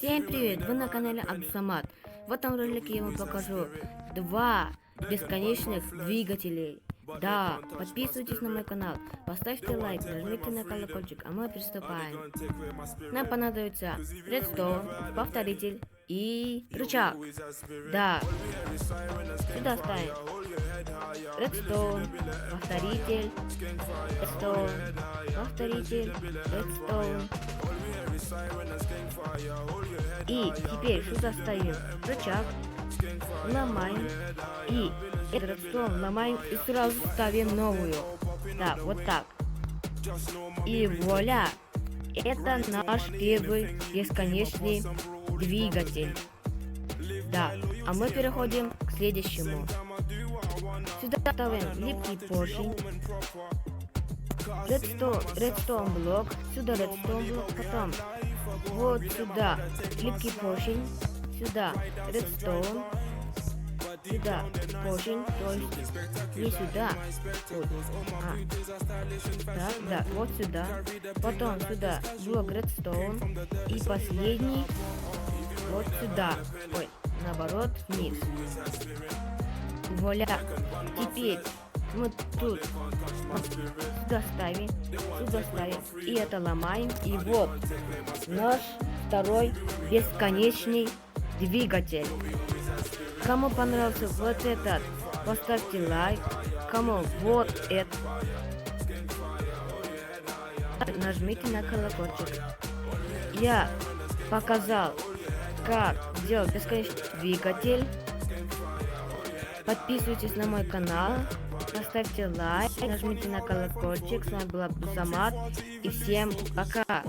Всем привет! Вы на канале Абдусамат. В этом ролике я вам покажу два бесконечных двигателей. Да, подписывайтесь на мой канал, поставьте лайк, нажмите на колокольчик, а мы приступаем. Нам понадобится редстоун, повторитель и рычаг. Да, сюда ставим редстоун, повторитель, редстоун, повторитель, редстоун. И теперь сюда ставим рычаг, ломаем, и этот редстоун ломаем и сразу ставим новую. Да, вот так. И вуаля! Это наш первый бесконечный двигатель. Да, а мы переходим к следующему. Сюда ставим липкий поршень, редстоун блок, сюда редстоун блок, потом вот сюда липкий поршень, сюда редстоун, сюда поршень, то есть не сюда, вот, да, вот сюда, потом сюда блок редстоун и последний вот сюда, ой, наоборот, вниз. Вуаля! Теперь мы тут сюда ставим, и это ломаем, и вот наш второй бесконечный двигатель. Кому понравился вот этот, поставьте лайк, кому вот это, нажмите на колокольчик. Я показал, как сделать бесконечный двигатель. Подписывайтесь на мой канал, поставьте лайк, нажмите на колокольчик. С вами был Абдусамат, и всем пока!